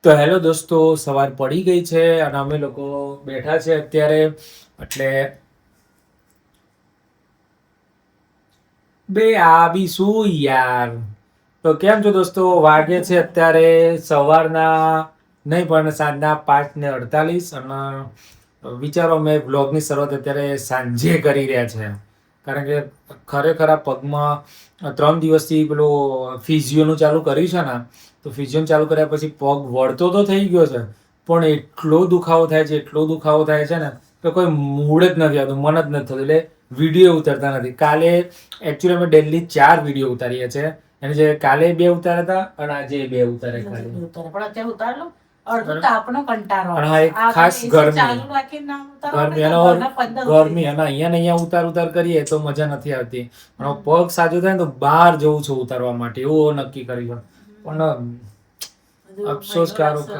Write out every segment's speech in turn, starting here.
તો હેલો દોસ્તો, સવાર પડી ગઈ છે અને અમે લોકો બેઠા છે અત્યારે. એટલે બે આવી શું યાર. તો કેમ છો દોસ્તો? વાગે છે અત્યારે સવારના નહીં પણ સાંજના 5:48 અને વિચારો મેં બ્લોગની શરૂઆત અત્યારે સાંજે કરી રહ્યા છે. કારણ કે ખરેખર આ પગમાં 3 દિવસથી પેલો ફિઝિયોનું ચાલુ કર્યું છે ને, તો ફિઝિયોનું ચાલુ કર્યા પછી પગ વળતો તો થઈ ગયો છે, પણ એટલો દુખાવો થાય છે, એટલો દુખાવો થાય છે ને કે કોઈ મૂડ જ નથી આવતું, મન જ નથી થતું. એટલે વિડીયો ઉતારતા નથી. કાલે એકચ્યુઅલી અમે ડેલી 4 વિડીયો ઉતારીએ છીએ. એની જે કાલે 2 ઉતાર્યા હતા અને આજે 2 ઉતારે ખાલી. પણ અત્યારે ઉતાર લો. અડધો તાપનો કંટાળો અને હા, એક ખાસ ગરમી અને અહીંયા ઉતાર કરીએ તો મજા નથી આવતી. અને પગ સાજો થાય ને તો બહાર જવું છે ઉતારવા માટે, એવું નક્કી કર્યું. પણ અફસોસ કારો કે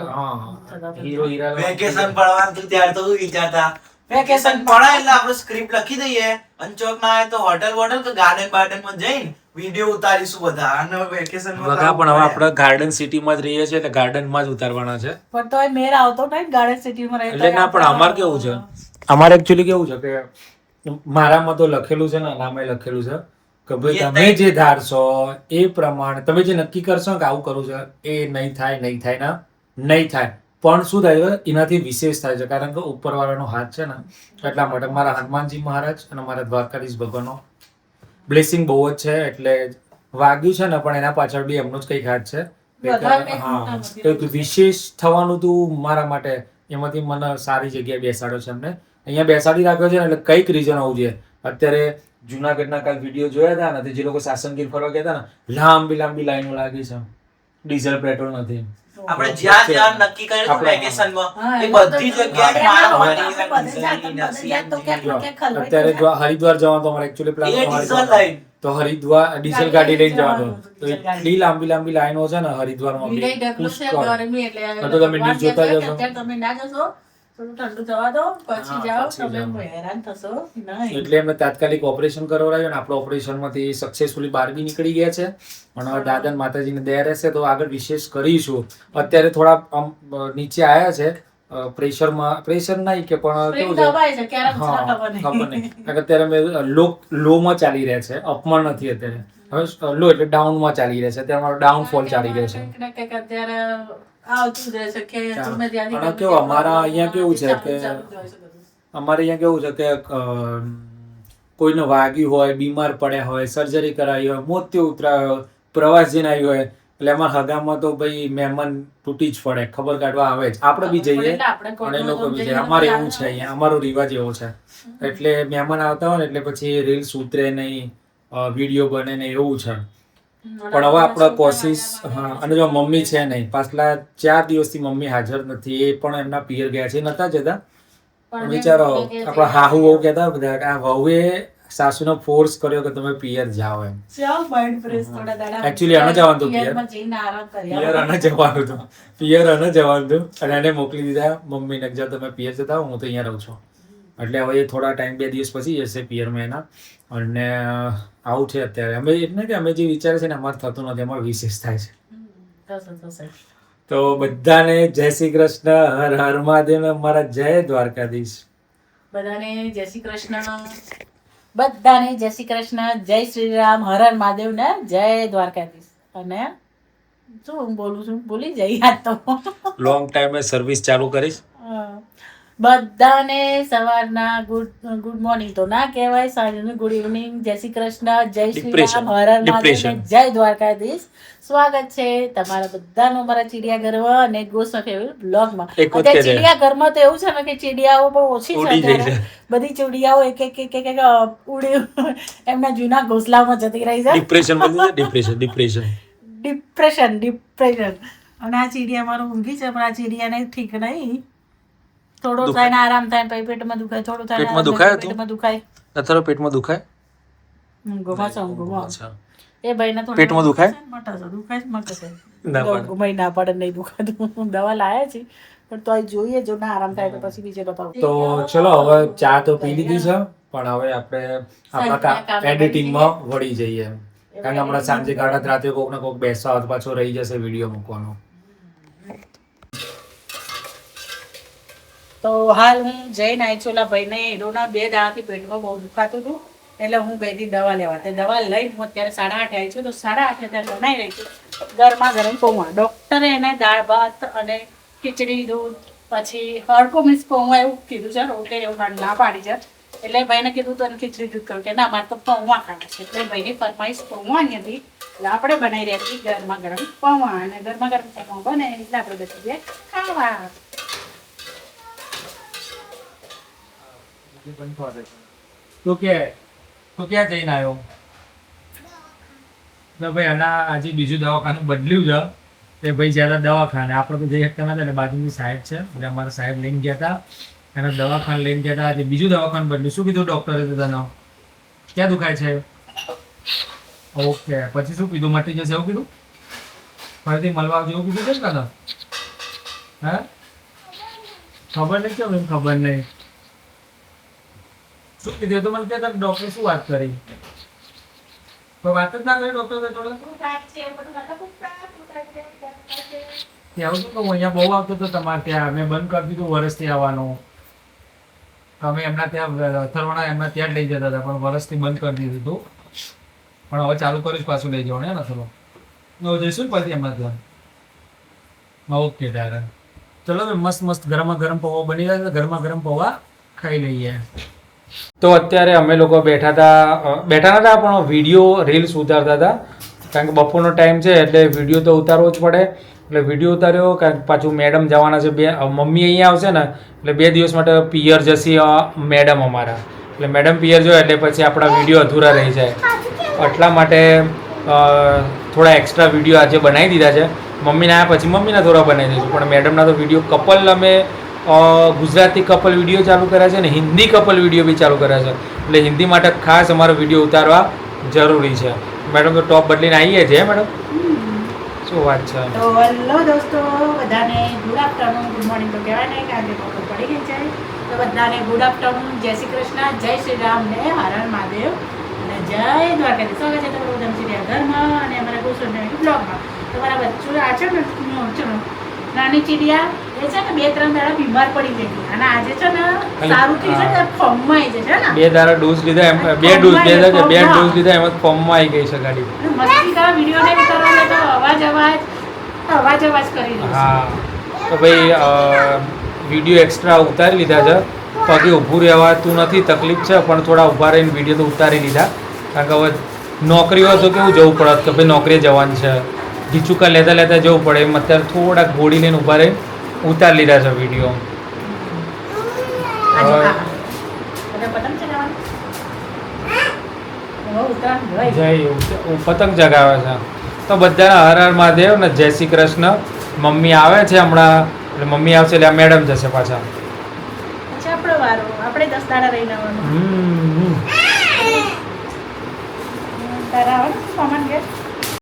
હીરો હીરા વેકેશન પડવાનું હતું ત્યારે તો વિચારતા વેકેશન પડે એટલે આપણે સ્ક્રિપ્ટ લખી દઈએ અને ચોક ના આવે તો હોટલ કે ગાર્ડન માં જઈને વિડીયો ઉતારીશું બધા. અને વેકેશન પણ હવે આપણે ગાર્ડન સિટીમાં જ રહીએ છીએ એટલે ગાર્ડનમાં જ ઉતારવાના છે. પણ તોય મેર આવતો નહીં ગાર્ડન સિટીમાં રહે એટલે ના, પણ અમારે કેવું છે, અમારે એકચ્યુઅલી કેવું છે કે મારામાં તો લખેલું છે ને, નામે લખેલું છે કે ભાઈ તમે જે ધારશો એ પ્રમાણે, તમે જે નક્કી કરશો કે આવું કરવું છે, એ નહીં થાય નહીં થાય. પણ શું થાય છે, એનાથી વિશેષ થાય છે. કારણ કે ઉપરવાળાનો હાથ છે ને, એટલા માટે મારા હનુમાનજી મહારાજ અને મારા દ્વારકાધીશ ભગવાનનો બ્લેસિંગ બહુ જ છે. એટલે વાગ્યું છે ને, પણ એના પાછળ બી એમનો જ કંઈક હાથ છે. હા, કંઈક વિશેષ થવાનું તું મારા માટે. એમાંથી મને સારી જગ્યાએ બેસાડ્યો છે એમને, અહીંયા બેસાડી રાખ્યો છે ને, એટલે કંઈક રીઝન હોવું જોઈએ. અત્યારે જુનાગઢના કાલ વિડીયો જોયા હતા ને, જે લોકો સાસણગીર ફરવા ગયા હતા ને, લાંબી લાઈનો લાગી છે, ડીઝલ પેટ્રોલ નથી. આપણે જ્યાં નક્કી કર્યું હતું વેકેશનમાં એ બધી જગ્યાએ અત્યારે જો હરિદ્વાર જવાનું તો અમારે એકચ્યુઅલી પ્લાન તો હરિદ્વાર ડીઝલ ગાડી લઈને જવાનું, તો એટલી લાંબી લાઈનો છે ને હરિદ્વારમાં તો તમે ન્યૂઝ જોતા જશો. તમે ના જશો, થોડું ઠંડુ થવા દો પછી જાઓ, તમે હેરાન થશો નહીં. એટલે એમને તાત્કાલિક ઓપરેશન કરાવડાવ્યું અને આપણે ઓપરેશનમાંથી સક્સેસફુલી બહાર બી નીકળી ગયા છે. અને હવે દાદા માતાજીને દયા રહેશે તો આગળ વિશેષ કરીશું. અત્યારે થોડા નીચે આવ્યા છે, પ્રેશર નહીં કે પણ કેવું છે, હા ખબર નહીં. કારણ કે અત્યારે અમે લોમાં ચાલી રહ્યા છે, અપમાં નથી અત્યારે. હવે લો એટલે ડાઉનમાં ચાલી રહ્યા છે. અત્યારે મારો ડાઉનફોલ ચાલી રહ્યો છે. અત્યારે આવતું જ રહેશે કે તમે ત્યાંથી અને કેવું અમારા અહીંયા કેવું છે કે અમારે અહીંયા કેવું છે કે કોઈને વાગ્યું હોય, બીમાર પડ્યા હોય, સર્જરી કરાવી હોય, મોતિયો ઉતરાયો હોય, પ્રવાસ જઈને આવી હોય, એટલે અમારા હગામાં તો ભાઈ મહેમાન તૂટી જ પડે, ખબર કાઢવા આવે જ. આપણે બી જઈએ અને એ લોકો બી જાય. અમારે એવું છે અહીંયા, અમારો રિવાજ એવો છે. એટલે મહેમાન આવતા હોય ને એટલે પછી રીલ્સ ઉતરે નહીં, વિડીયો બને નહીં, એવું છે. પણ હવે આપણા કોશિશ, હા. અને જો મમ્મી છે નહીં, પાછલા 4 દિવસથી મમ્મી હાજર નથી, એ પણ એમના પિયર ગયા છે, નતા જતા. વિચારો, આપણા હાહુ વહુ કહેતા બધા કે આ વહુએ સાસુનો ફોર્સ કર્યો કે તમે પિયર જાઓ એમ. એકચ્યુઅલી આને જવાનું હતું પિયર આને જવાનું હતું અને એને મોકલી દીધા મમ્મીને, જો તમે પિયર જતા હો, હું તો અહીંયા રહું છું. એટલે હવે એ થોડા ટાઈમ 2 દિવસ પછી જશે પિયરમાં એના. અને આવું છે અત્યારે. અમે એટલે કે અમે જે વિચારે છે ને, અમારે થતું નથી, અમારે વિશેષ થાય છે. તો બધાને જય શ્રી કૃષ્ણ, હર હર મહાદેવ, અમારા જય દ્વારકાધીશ. બધાને જય શ્રી કૃષ્ણ, બધાને જય શ્રી કૃષ્ણ, જય શ્રી રામ, હર હર મહાદેવ ને જય દ્વારકાધીશ. અને શું હું બોલું છું, ભૂલી જઈ યાદ તો. લોંગ ટાઈમે સર્વિસ ચાલુ કરીશ. બધાને સવારના ગુડ મોર્નિંગ તો ના કહેવાય, સાંજનું ગુડ ઇવનિંગ, જય શ્રી કૃષ્ણ, જય શ્રી રામ, હર હર મહાદેવ, જય દ્વારકાધીશ. સ્વાગત છે તમારા બધાનું અમારા ચિડિયાઘરમાં અને ગોસ્ટ ફેવરેટ બ્લોગમાં. અત્યારે ચિડિયાઘરમાં તો એવું છે ને કે ચીડિયાઓ બહુ ઓછી છે અત્યારે. બધી ચીડિયાઓ એક ઉડી એમના જૂના ઘોંસલામાં જતી રહી છે. ડિપ્રેશન. અને આ ચીડિયા મારું ઊંઘી છે, પણ આ ચીડિયાને ઠીક નહીં. થોડો થાય ને આરામ થાય, પછી પેટમાં દુખાય, થોડું થાય પેટમાં દુખાય. અત્યારે પેટમાં દુખાય, એ ભાઈને થોડું પેટમાં દુખાય, ઘુમાઈ ના પડે, નહીં દુખાતું. દવા લાયા છે પણ તો જોઈએ, જો ના આરામ થાય તો પછી બીજે બતાવું. તો ચલો હવે ચા તો પી લીધી છે, પણ હવે આપણે આપણા એડિટિંગમાં વળી જઈએ. કારણ કે હમણાં સાંજે ગાળા રાતે કોક ને કોક બેસવા પાછો રહી જશે વિડીયો મૂકવાનો. તો હાલ હું જઈને આવી છું. ઓલા ભાઈને હીરોના 2 દાડાથી પેટમાં બહુ દુખાતું હતું, એટલે હું ગઈ હતી દવા લેવા. તે દવા લઈને હું અત્યારે 8:30 આવી છું. તો 8:30 અત્યારે બનાવી રહી છું ગરમા ગરમ પૌવા. ડૉક્ટરે એને દાળ ભાત અને ખીચડી દૂધ પછી હળકો મીન્સ પૌવા એવું કીધું છે, રોટલી એવું ખાવાનું ના પાડી છે. એટલે ભાઈને કીધું તો ખીચડી દૂધ કહ્યું કે ના મારે તો પૌવા ખાવા છે. એટલે ભાઈની ફરમાઈશ પૌવાની હતી, એટલે આપણે બનાવી રહ્યા છીએ ગરમા ગરમ પૌવા. અને ગરમા ગરમ પૌવા બને એટલે આપણે બેસીએ ખાવા. તો ક્યાં જઈને આવ્યો? તો ભાઈ આના આજે બીજું દવાખાનું બદલ્યું છે. તે ભાઈ જ્યાં દવાખાને આપણે તો જઈ શકતા નતા, એટલે બાજુની સાહેબ છે એટલે અમારા સાહેબ લઈને ગયા હતા, એના દવાખાને લઈને ગયા હતા. આજે બીજું દવાખાનું બદલ્યું. શું કીધું ડોક્ટરે તને? ક્યાં દુખાય છે? ઓકે, પછી શું કીધું? મટી જશે એવું કીધું? ફરીથી મળવા આવજો એવું કીધું છે ને તને? હે ખબર નહીં કેમ એમ ખબર નહીં શું કીધું? તો મને કહેતા ડોક્ટરે શું વાત કરી? કોઈ વાત જ ના કરી ડોક્ટર જોડે? આવું શું કહું, અહીંયા બહુ આવતો હતો તમારે ત્યાં. મેં બંધ કરી દીધું વર્ષથી આવવાનું. અમે એમના ત્યાં અથર્વણા એમના ત્યાં જ લઈ જતા હતા, પણ વર્ષથી બંધ કરી દીધું હતું. પણ હવે ચાલુ કરીશ પાછું લઈ જવાનું ને અથર્વ. હવે જઈશું ને પછી એમના ત્યાં. ઓકે ત્યારે ચલો મસ્ત મસ્ત ગરમા ગરમ પૌવા બની રહ્યા છે. ગરમા ગરમ પૌવા ખાઈ લઈએ. તો અત્યારે અમે લોકો બેઠા નતા પણ વિડીયો રીલ્સ ઉતારતા હતા, કારણ કે બપોરનો ટાઈમ છે એટલે વિડીયો તો ઉતારવો જ પડે. એટલે વિડીયો ઉતાર્યો, કારણ કે પાછું મેડમ જવાના છે. મમ્મી અહીંયા આવશે ને એટલે 2 દિવસ માટે પિયર જશે મેડમ અમારા. એટલે મેડમ પિયર જોઈએ એટલે પછી આપણા વિડીયો અધૂરા રહી જાય. એટલા માટે થોડા એક્સ્ટ્રા વિડીયો આજે બનાવી દીધા છે. મમ્મીને આવ્યા પછી મમ્મીના થોડા બનાવી દઈશું, પણ મેડમના તો વિડીયો કપલ અમે ગુજરાતી કપલ વિડીયો ચાલુ કર્યા છે ને હિન્દી કપલ વિડીયો બી ચાલુ કર્યા છે. એટલે હિન્દી માટે ખાસ અમારો વિડીયો ઉતારવા જરૂરી છે. મેડમ તો ટોપ બદલીને આવીએ છીએ મેડમ, શું વાત છે? તો હેલો દોસ્તો, બધાને ગુડ આફ્ટરનૂન, ગુડ મોર્નિંગ તો કહેવાય નહીં કારણ કે બપોર પડી ગઈ છે. તો બધાને ગુડ આફ્ટરનૂન, જય શ્રી કૃષ્ણ, જય શ્રી રામ ને હર હર મહાદેવ અને જય દ્વારકાધીશ. સ્વાગત છે તમારું ઉધમ ચિડિયાઘરમાં અને અમારા કુશળ બ્લોગમાં. તમારા બચ્ચું આ છે ને નાની ચીડિયા એ છે ને 2-3 દાડા બીમાર પડી ગઈ હતી અને આજે છે ને સારું થઈ છે ને ફોર્મમાં આવી જશે ને. 2 દાડા ડોઝ લીધા, એમ 2 ડોઝ લીધા એમ ફોર્મમાં આવી ગઈ છે ગાડી. મસ્તી કા વિડિયો નહીં ઉતારવાનો તો અવાજ કરી દઉં. હા તો ભાઈ વિડીયો એક્સ્ટ્રા ઉતારી લીધા છે. પગે ઊભું રહેવાતું નથી, તકલીફ છે, પણ થોડા ઊભા રહીને વિડીયો તો ઉતારી લીધા. કારણ કે હવે નોકરી હોય તો કેવું જવું પડે કે ભાઈ નોકરીએ જવાનું છે, ઘીચુકા લેતા લેતા જવું પડે. એમ અત્યારે થોડાક ગોળી લઈને ઊભા રહીને ઉતારી લીધા છે વિડીયો. પતંગ ચગાવે છે. તો બધાને હર હર મહાદેવ ને જય શ્રી કૃષ્ણ. મમ્મી આવે છે હમણાં, એટલે મમ્મી આવશે એટલે આ મેડમ જશે પાછા. આપણો વારો, આપણે 10 દાડા રહીને આવવાનું. તારા આવવાનું કોમન ગેટ